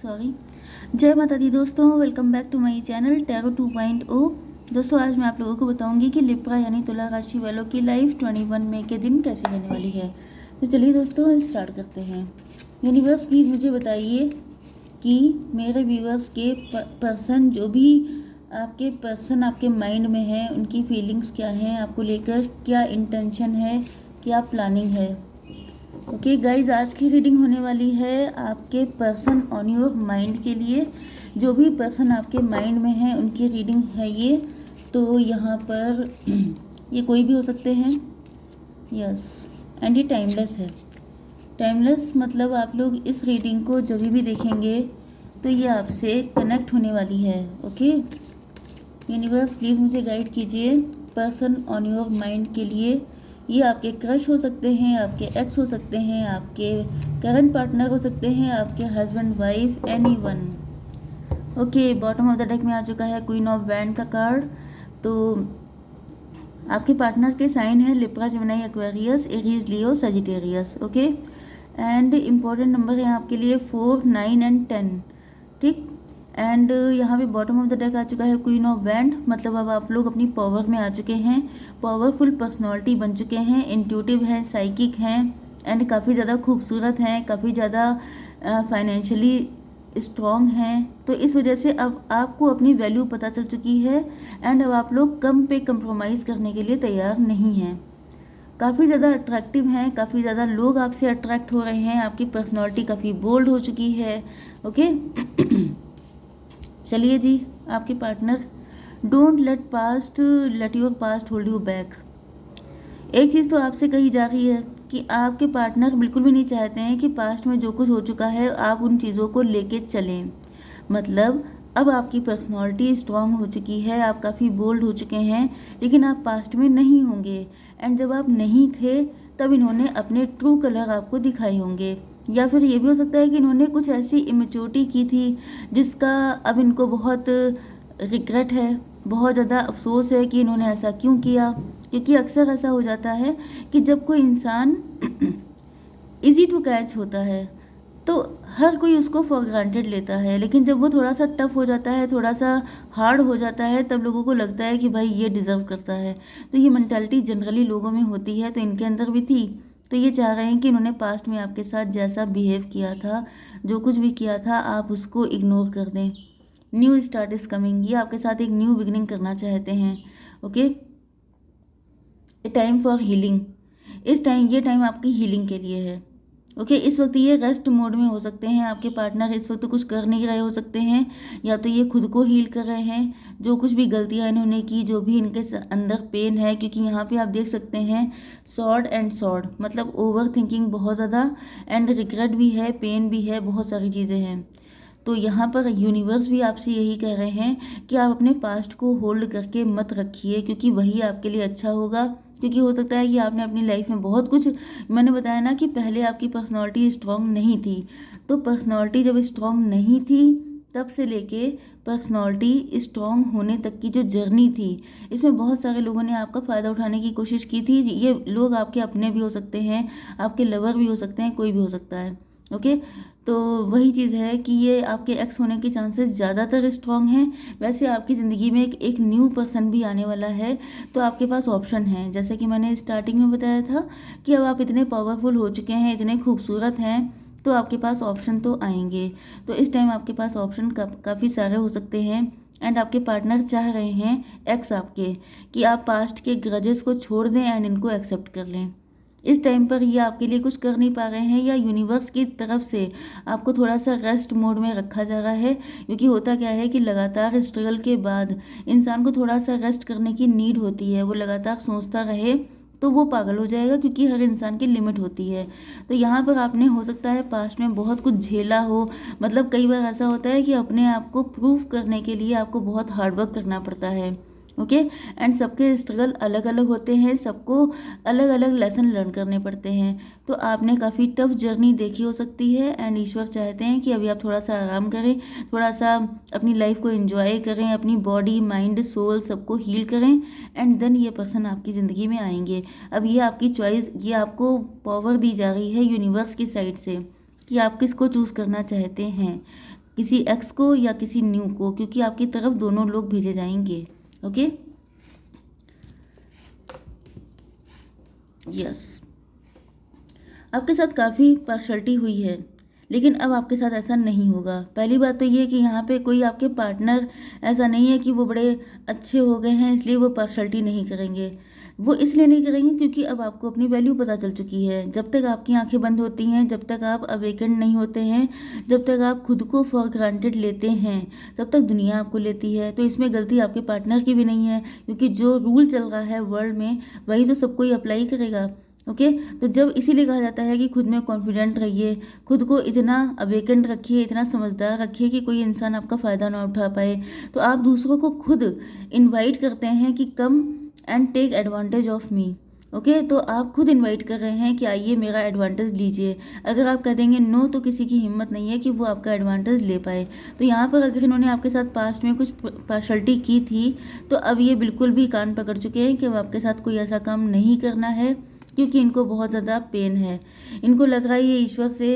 Sorry. जय माता दी दोस्तों, welcome back to my channel tarot 2.0। दोस्तों आज मैं आप लोगों को बताऊंगी कि लिब्रा यानी तुला राशि वालों की लाइफ 21 मई के दिन कैसे रहने वाली है। तो चलिए दोस्तों स्टार्ट करते हैं। यूनिवर्स प्लीज़ मुझे बताइए कि मेरे व्यूअर्स के पर्सन जो भी आपके माइंड में है, उनकी फीलिंग्स क्या हैं, आपको लेकर क्या इंटेंशन है, क्या प्लानिंग है। ओके गाइज, आज की रीडिंग होने वाली है आपके पर्सन ऑन योर माइंड के लिए। जो भी पर्सन आपके माइंड में है उनकी रीडिंग है ये। तो यहाँ पर ये कोई भी हो सकते हैं। यस, एंड ये टाइमलेस है। टाइमलेस मतलब आप लोग इस रीडिंग को जब भी देखेंगे तो ये आपसे कनेक्ट होने वाली है। ओके यूनिवर्स प्लीज़ मुझे गाइड कीजिए पर्सन ऑन योर माइंड के लिए। ये आपके क्रश हो सकते हैं, आपके एक्स हो सकते हैं, आपके करंट पार्टनर हो सकते हैं, आपके husband wife, anyone. Okay, bottom of the deck में आ चुका है क्वीन ऑफ वैंड का कार्ड। तो आपके पार्टनर के साइन है Libra, Gemini, Aquarius, Aries, Leo, Sagittarius. Okay, and important number है आपके लिए 4, 9 एंड 10। ठीक, एंड यहाँ पे बॉटम ऑफ द डेक आ चुका है क्वीन ऑफ वैंड, मतलब अब आप लोग अपनी पावर में आ चुके हैं, पावरफुल पर्सनालिटी बन चुके हैं, इंट्यूटिव हैं, साइकिक हैं, एंड काफ़ी ज़्यादा खूबसूरत हैं, काफ़ी ज़्यादा फाइनेंशियली स्ट्रॉन्ग हैं। तो इस वजह से अब आपको अपनी वैल्यू पता चल चुकी है, एंड अब आप लोग कम पे कंप्रोमाइज़ करने के लिए तैयार नहीं हैं। काफ़ी ज़्यादा अट्रैक्टिव हैं, काफ़ी ज़्यादा लोग आपसे अट्रैक्ट हो रहे हैं, आपकी पर्सनालिटी काफ़ी बोल्ड हो चुकी है। ओके चलिए जी, आपके partner, don't let your past hold you back. एक चीज़ तो आपसे कही जा रही है कि आपके पार्टनर बिल्कुल भी नहीं चाहते हैं कि पास्ट में जो कुछ हो चुका है आप उन चीज़ों को लेके चलें। मतलब अब आपकी पर्सनालिटी स्ट्रांग हो चुकी है, आप काफ़ी बोल्ड हो चुके हैं, लेकिन आप पास्ट में नहीं होंगे। एंड जब आप नहीं थे तब इन्होंने अपने ट्रू कलर आपको दिखाए होंगे, या फिर ये भी हो सकता है कि इन्होंने कुछ ऐसी इमेच्योरिटी की थी जिसका अब इनको बहुत रिग्रेट है, बहुत ज़्यादा अफसोस है कि इन्होंने ऐसा क्यों किया। क्योंकि अक्सर ऐसा हो जाता है कि जब कोई इंसान इजी टू कैच होता है तो हर कोई उसको फॉर ग्रांटेड लेता है, लेकिन जब वो थोड़ा सा टफ हो जाता है, थोड़ा सा हार्ड हो जाता है, तब लोगों को लगता है कि भाई ये डिज़र्व करता है। तो ये मेंटालिटी जनरली लोगों में होती है, तो इनके अंदर भी थी। तो ये चाह रहे हैं कि इन्होंने पास्ट में आपके साथ जैसा बिहेव किया था, जो कुछ भी किया था, आप उसको इग्नोर कर दें। न्यू स्टार्ट इज़ कमिंग, ये आपके साथ एक न्यू बिगिनिंग करना चाहते हैं। Okay, A time for healing, ये टाइम आपकी हीलिंग के लिए है। ओके, इस वक्त ये रेस्ट मोड में हो सकते हैं, आपके पार्टनर इस वक्त कुछ कर नहीं रहे हो सकते हैं, या तो ये खुद को हील कर रहे हैं, जो कुछ भी गलतियां इन्होंने की, जो भी इनके अंदर पेन है। क्योंकि यहाँ पे आप देख सकते हैं सॉर्ड एंड सॉर्ड, मतलब ओवर थिंकिंग बहुत ज़्यादा, एंड रिग्रेट भी है, पेन भी है, बहुत सारी चीज़ें हैं। तो यहाँ पर यूनिवर्स भी आपसे यही कह रहे हैं कि आप अपने पास्ट को होल्ड करके मत रखिए, क्योंकि वही आपके लिए अच्छा होगा। क्योंकि हो सकता है कि आपने अपनी लाइफ में बहुत कुछ, मैंने बताया ना कि पहले आपकी पर्सनालिटी स्ट्रांग नहीं थी, तो पर्सनालिटी जब स्ट्रांग नहीं थी तब से लेके पर्सनालिटी स्ट्रांग होने तक की जो जर्नी थी, इसमें बहुत सारे लोगों ने आपका फ़ायदा उठाने की कोशिश की थी। ये लोग आपके अपने भी हो सकते हैं, आपके लवर भी हो सकते हैं, कोई भी हो सकता है। ओके, तो वही चीज़ है कि ये आपके एक्स होने के चांसेस ज़्यादातर स्ट्रांग हैं। वैसे आपकी ज़िंदगी में एक न्यू पर्सन भी आने वाला है, तो आपके पास ऑप्शन है। जैसे कि मैंने स्टार्टिंग में बताया था कि अब आप इतने पावरफुल हो चुके हैं, इतने खूबसूरत हैं, तो आपके पास ऑप्शन तो आएंगे। तो इस टाइम आपके पास ऑप्शन काफ़ी सारे हो सकते हैं। एंड आपके पार्टनर चाह रहे हैं, एक्स आपके, कि आप पास्ट के ग्रजेस को छोड़ दें एंड इनको एक्सेप्ट कर लें। इस टाइम पर ये आपके लिए कुछ कर नहीं पा रहे हैं, या यूनिवर्स की तरफ से आपको थोड़ा सा रेस्ट मोड में रखा जा रहा है। क्योंकि होता क्या है कि लगातार स्ट्रगल के बाद इंसान को थोड़ा सा रेस्ट करने की नीड होती है। वो लगातार सोचता रहे तो वो पागल हो जाएगा, क्योंकि हर इंसान की लिमिट होती है। तो यहाँ पर आपने हो सकता है पास्ट में बहुत कुछ झेला हो, मतलब कई बार ऐसा होता है कि अपने आप को प्रूव करने के लिए आपको बहुत हार्डवर्क करना पड़ता है। ओके, एंड सबके स्ट्रगल अलग अलग होते हैं, सबको अलग अलग लेसन लर्न करने पड़ते हैं। तो आपने काफ़ी टफ जर्नी देखी हो सकती है, एंड ईश्वर चाहते हैं कि अभी आप थोड़ा सा आराम करें, थोड़ा सा अपनी लाइफ को एंजॉय करें, अपनी बॉडी, माइंड, सोल सबको हील करें, एंड देन ये पर्सन आपकी ज़िंदगी में आएंगे। अब ये आपकी चॉइस, ये आपको पावर दी जा रही है यूनिवर्स की साइड से कि आप किसको चूज़ करना चाहते हैं। किसी एक्स को या किसी न्यू को, क्योंकि आपकी तरफ दोनों लोग भेजे जाएंगे। ओके, यस, आपके साथ काफ़ी पार्शलिटी हुई है, लेकिन अब आपके साथ ऐसा नहीं होगा। पहली बात तो ये कि यहाँ पे कोई आपके पार्टनर ऐसा नहीं है कि वो बड़े अच्छे हो गए हैं इसलिए वो पार्शलिटी नहीं करेंगे। वो इसलिए नहीं करेंगे क्योंकि अब आपको अपनी वैल्यू पता चल चुकी है। जब तक आपकी आंखें बंद होती हैं, जब तक आप अवेकेंड नहीं होते हैं, जब तक आप खुद को फॉर ग्रांटेड लेते हैं, तब तक दुनिया आपको लेती है। तो इसमें गलती आपके पार्टनर की भी नहीं है, क्योंकि जो रूल चल रहा है वर्ल्ड में वही तो सबको ही अप्लाई करेगा। ओके, तो जब इसीलिए कहा जाता है कि खुद में कॉन्फिडेंट रहिए, खुद को इतना अवेकेंड रखिए, इतना समझदार रखिए कि कोई इंसान आपका फ़ायदा ना उठा पाए। तो आप दूसरों को खुद इनवाइट करते हैं कि come and take advantage of me. Okay, तो आप खुद इनवाइट कर रहे हैं कि आइए मेरा एडवांटेज लीजिए। अगर आप कह देंगे नो, तो किसी की हिम्मत नहीं है कि वो आपका एडवांटेज ले पाए। तो यहाँ पर अगर इन्होंने आपके साथ पास्ट में कुछ पार्शलिटी की थी, तो अब ये बिल्कुल भी कान पकड़ चुके हैं कि अब आपके साथ कोई ऐसा काम नहीं करना है, क्योंकि इनको बहुत ज़्यादा पेन है। इनको लग रहा है ये ईश्वर से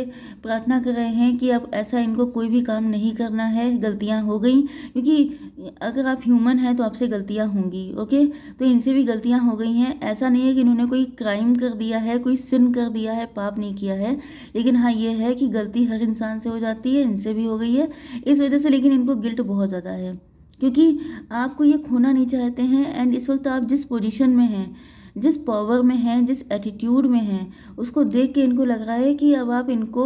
प्रार्थना कर रहे हैं कि अब ऐसा इनको कोई भी काम नहीं करना है, गलतियां हो गई, क्योंकि अगर आप ह्यूमन हैं तो आपसे गलतियां होंगी। ओके, तो इनसे भी गलतियां हो गई हैं। ऐसा नहीं है कि इन्होंने कोई क्राइम कर दिया है, कोई सिन कर दिया है, पाप नहीं किया है, लेकिन हाँ ये है कि गलती हर इंसान से हो जाती है, इनसे भी हो गई है इस वजह से। लेकिन इनको गिल्ट बहुत ज़्यादा है, क्योंकि आपको ये खोना नहीं चाहते हैं। एंड इस वक्त आप जिस पोजीशन में हैं, जिस पावर में हैं, जिस एटीट्यूड में हैं, उसको देख के इनको लग रहा है कि अब आप इनको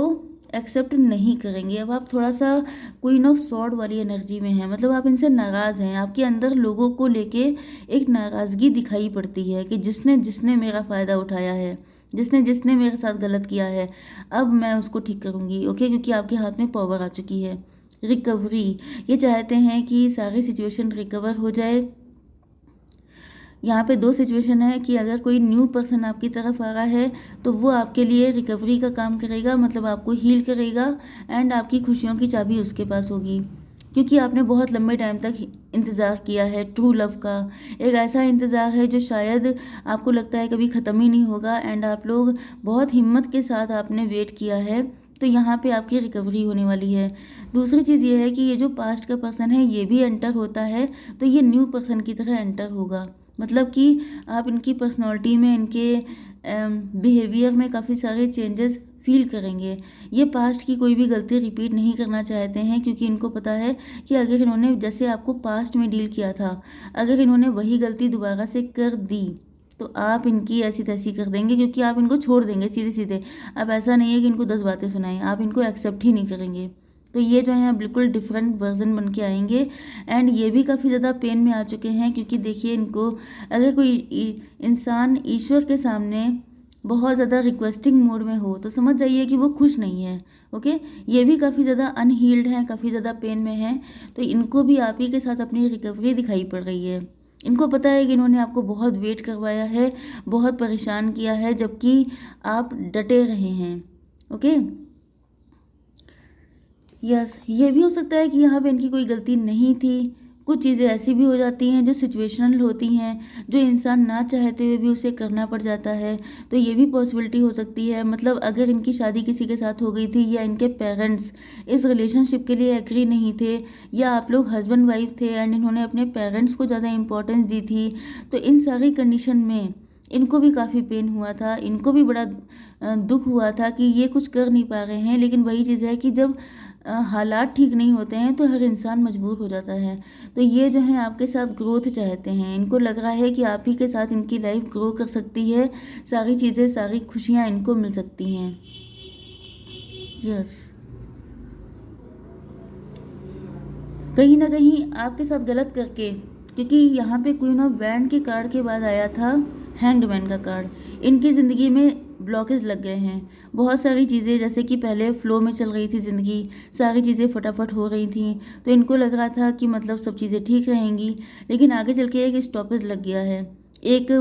एक्सेप्ट नहीं करेंगे। अब आप थोड़ा सा क्वीन ऑफ सॉर्ड वाली एनर्जी में हैं, मतलब आप इनसे नाराज़ हैं। आपके अंदर लोगों को लेके एक नाराज़गी दिखाई पड़ती है कि जिसने जिसने मेरा फ़ायदा उठाया है, जिसने जिसने मेरे साथ गलत किया है, अब मैं उसको ठीक करूँगी। ओके, क्योंकि आपके हाथ में पावर आ चुकी है। रिकवरी, ये चाहते हैं कि सारी सिचुएशन रिकवर हो जाए। यहाँ पे दो सिचुएशन है कि अगर कोई न्यू पर्सन आपकी तरफ आ रहा है तो वो आपके लिए रिकवरी का काम करेगा, मतलब आपको हील करेगा, एंड आपकी खुशियों की चाबी उसके पास होगी, क्योंकि आपने बहुत लंबे टाइम तक इंतज़ार किया है ट्रू लव का। एक ऐसा इंतज़ार है जो शायद आपको लगता है कभी ख़त्म ही नहीं होगा, एंड आप लोग बहुत हिम्मत के साथ आपने वेट किया है। तो यहाँ पे आपकी रिकवरी होने वाली है। दूसरी चीज़ ये है कि ये जो पास्ट का पर्सन है ये भी एंटर होता है, तो ये न्यू पर्सन की तरह एंटर होगा, मतलब कि आप इनकी पर्सनालिटी में, इनके बिहेवियर में काफ़ी सारे चेंजेस फील करेंगे। ये पास्ट की कोई भी गलती रिपीट नहीं करना चाहते हैं, क्योंकि इनको पता है कि अगर इन्होंने जैसे आपको पास्ट में डील किया था, अगर इन्होंने वही गलती दोबारा से कर दी तो आप इनकी ऐसी तैसी कर देंगे, क्योंकि आप इनको छोड़ देंगे सीधे सीधे। अब ऐसा नहीं है कि इनको 10 बातें सुनाएं, आप इनको एक्सेप्ट ही नहीं करेंगे। तो ये जो है बिल्कुल डिफरेंट वर्जन बन के आएंगे, एंड ये भी काफ़ी ज़्यादा पेन में आ चुके हैं, क्योंकि देखिए इनको अगर कोई इंसान ईश्वर के सामने बहुत ज़्यादा रिक्वेस्टिंग मोड में हो तो समझ जाइए कि वो खुश नहीं है। ओके, ये भी काफ़ी ज़्यादा अनहील्ड हैं, काफ़ी ज़्यादा पेन में हैं, तो इनको भी आप ही के साथ अपनी रिकवरी दिखाई पड़ रही है। इनको पता है कि इन्होंने आपको बहुत वेट करवाया है, बहुत परेशान किया है, जबकि आप डटे रहे हैं। ओके, यस, ये भी हो सकता है कि यहाँ पे इनकी कोई गलती नहीं थी। कुछ चीज़ें ऐसी भी हो जाती हैं जो सिचुएशनल होती हैं, जो इंसान ना चाहते हुए भी उसे करना पड़ जाता है। तो ये भी पॉसिबिलिटी हो सकती है, मतलब अगर इनकी शादी किसी के साथ हो गई थी, या इनके पेरेंट्स इस रिलेशनशिप के लिए एग्री नहीं थे, या आप लोग हस्बैंड वाइफ थे एंड इन्होंने अपने पेरेंट्स को ज़्यादा इंपॉर्टेंस दी थी, तो इन सारी कंडीशन में इनको भी काफ़ी पेन हुआ था, इनको भी बड़ा दुख हुआ था कि ये कुछ कर नहीं पा रहे हैं। लेकिन वही चीज़ है कि जब हालात ठीक नहीं होते हैं तो हर इंसान मजबूर हो जाता है। तो ये जो है आपके साथ ग्रोथ चाहते हैं, इनको लग रहा है कि आप ही के साथ इनकी लाइफ ग्रो कर सकती है, सारी चीज़ें, सारी खुशियाँ इनको मिल सकती हैं। यस, कहीं ना कहीं आपके साथ गलत करके, क्योंकि यहाँ पे क्वीन ऑफ वैंड के कार्ड के बाद आया था हैंग्ड मैन का कार्ड। इनकी ज़िंदगी में ब्लॉकेज लग गए हैं, बहुत सारी चीज़ें, जैसे कि पहले फ्लो में चल रही थी ज़िंदगी, सारी चीज़ें फटाफट हो रही थी, तो इनको लग रहा था कि मतलब सब चीज़ें ठीक रहेंगी, लेकिन आगे चल के एक स्टॉपेज लग गया है, एक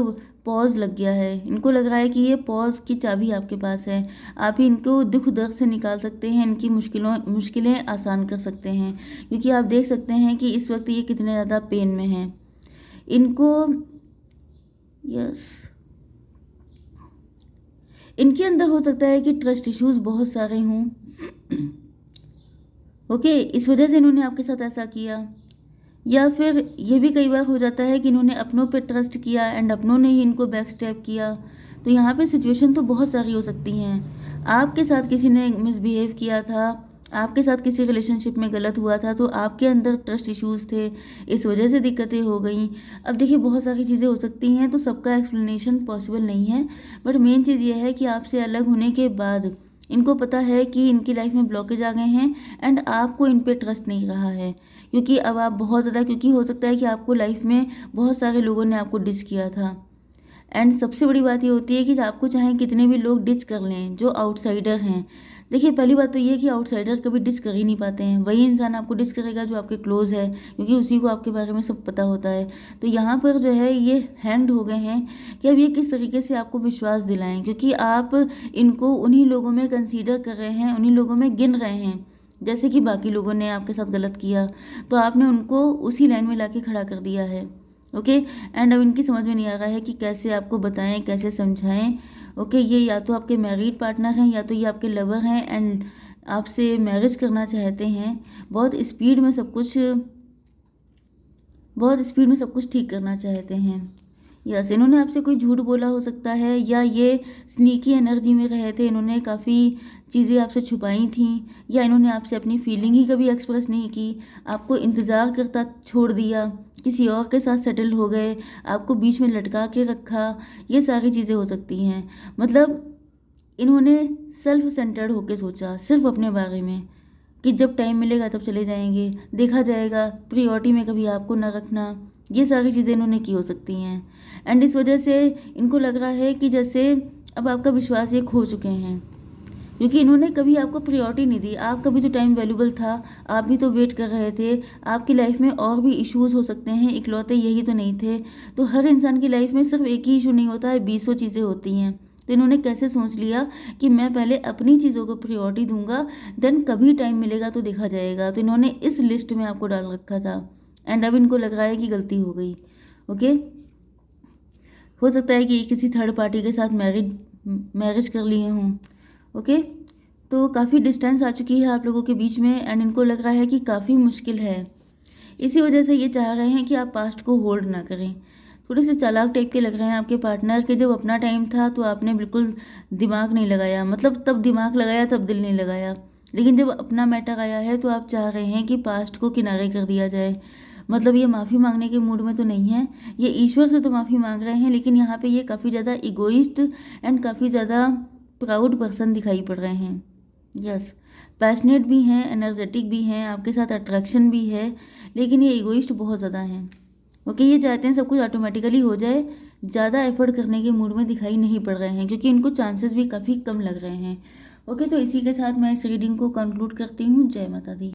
पॉज लग गया है। इनको लग रहा है कि ये पॉज की चाबी आपके पास है, आप ही इनको दुख दर्द से निकाल सकते हैं, इनकी मुश्किलें आसान कर सकते हैं, क्योंकि आप देख सकते हैं कि इस वक्त ये कितने ज़्यादा पेन में हैं। इनको, यस, इनके अंदर हो सकता है कि ट्रस्ट इश्यूज बहुत सारे हों, ओके, इस वजह से इन्होंने आपके साथ ऐसा किया। या फिर ये भी कई बार हो जाता है कि इन्होंने अपनों पे ट्रस्ट किया एंड अपनों ने ही इनको बैक स्टेप किया। तो यहाँ पे सिचुएशन तो बहुत सारी हो सकती हैं। आपके साथ किसी ने मिसबिहेव किया था, आपके साथ किसी रिलेशनशिप में गलत हुआ था, तो आपके अंदर ट्रस्ट इश्यूज़ थे, इस वजह से दिक्कतें हो गई। अब देखिए बहुत सारी चीज़ें हो सकती हैं, तो सबका एक्सप्लेनेशन पॉसिबल नहीं है। बट मेन चीज़ ये है कि आपसे अलग होने के बाद इनको पता है कि इनकी लाइफ में ब्लॉकेज आ गए हैं एंड आपको इन पे ट्रस्ट नहीं रहा है, क्योंकि अब आप बहुत ज़्यादा, क्योंकि हो सकता है कि आपको लाइफ में बहुत सारे लोगों ने आपको डिस किया था। एंड सबसे बड़ी बात ये होती है कि आपको चाहे कितने भी लोग डिच कर लें, जो आउटसाइडर हैं। देखिए पहली बात तो ये है कि आउटसाइडर कभी डिच कर ही नहीं पाते हैं, वही इंसान आपको डिच करेगा जो आपके क्लोज है, क्योंकि उसी को आपके बारे में सब पता होता है। तो यहाँ पर जो है ये हैंग्ड हो गए हैं कि अब ये किस तरीके से आपको विश्वास दिलाएं, क्योंकि आप इनको उन्हीं लोगों में कंसीडर कर रहे हैं, उन्हीं लोगों में गिन रहे हैं जैसे कि बाकी लोगों ने आपके साथ गलत किया, तो आपने उनको उसी लाइन में लाके खड़ा कर दिया है। ओके, एंड अब इनकी समझ में नहीं आ रहा है कि कैसे आपको बताएं, कैसे समझाएं। ओके, ये या तो आपके मैरिड पार्टनर हैं या तो ये आपके लवर हैं एंड आपसे मैरिज करना चाहते हैं। बहुत स्पीड में सब कुछ ठीक करना चाहते हैं। यस, इन्होंने आपसे कोई झूठ बोला हो सकता है, या ये स्नीकी एनर्जी में रहे थे, इन्होंने काफ़ी चीज़ें आपसे छुपाई थी, या इन्होंने आपसे अपनी फीलिंग ही कभी एक्सप्रेस नहीं की, आपको इंतज़ार करता छोड़ दिया, किसी और के साथ सेटल हो गए, आपको बीच में लटका के रखा। ये सारी चीज़ें हो सकती हैं। मतलब इन्होंने सेल्फ सेंटर्ड होके सोचा सिर्फ अपने बारे में, कि जब टाइम मिलेगा तब चले जाएंगे, देखा जाएगा, प्रियोरिटी में कभी आपको ना रखना। ये सारी चीज़ें इन्होंने की हो सकती हैं एंड इस वजह से इनको लग रहा है कि जैसे अब आपका विश्वास ये खो चुके हैं, क्योंकि इन्होंने कभी आपको प्रियोरिटी नहीं दी। आपका भी तो टाइम वैल्यूबल था, आप भी तो वेट कर रहे थे। आपकी लाइफ में और भी इश्यूज़ हो सकते हैं, इकलौते यही तो नहीं थे। तो हर इंसान की लाइफ में सिर्फ एक ही इशू नहीं होता है, 20 चीज़ें होती हैं। तो इन्होंने कैसे सोच लिया कि मैं पहले अपनी चीज़ों को प्रियोरिटी दूंगा, देन कभी टाइम मिलेगा तो देखा जाएगा। तो इन्होंने इस लिस्ट में आपको डाल रखा था एंड अब इनको लग रहा है कि गलती हो गई। ओके, हो सकता है कि ये किसी थर्ड पार्टी के साथ मैरिज कर लिए हों। ओके, तो काफ़ी डिस्टेंस आ चुकी है आप लोगों के बीच में एंड इनको लग रहा है कि काफ़ी मुश्किल है। इसी वजह से ये चाह रहे हैं कि आप पास्ट को होल्ड ना करें। थोड़े से चालाक टाइप के लग रहे हैं आपके पार्टनर के। जब अपना टाइम था तो आपने बिल्कुल दिमाग नहीं लगाया, मतलब तब दिमाग लगाया तब दिल नहीं लगाया, लेकिन जब अपना मैटर आया है तो आप चाह रहे हैं कि पास्ट को किनारे कर दिया जाए। मतलब ये माफ़ी मांगने के मूड में तो नहीं है, ये ईश्वर से तो माफ़ी मांग रहे हैं, लेकिन यहाँ पे ये काफ़ी ज़्यादा इगोइस्ट एंड काफ़ी ज़्यादा प्राउड पर्सन दिखाई पड़ रहे हैं। यस, पैशनेट भी हैं, एनर्जेटिक भी हैं, आपके साथ अट्रैक्शन भी है, लेकिन ये इगोइस्ट बहुत ज़्यादा हैं। ओके, ये चाहते हैं सब कुछ ऑटोमेटिकली हो जाए, ज़्यादा एफर्ट करने के मूड में दिखाई नहीं पड़ रहे हैं, क्योंकि इनको चांसेस भी काफ़ी कम लग रहे हैं। ओके, तो इसी के साथ मैं इस रीडिंग को कंक्लूड करती हूँ। जय माता दी।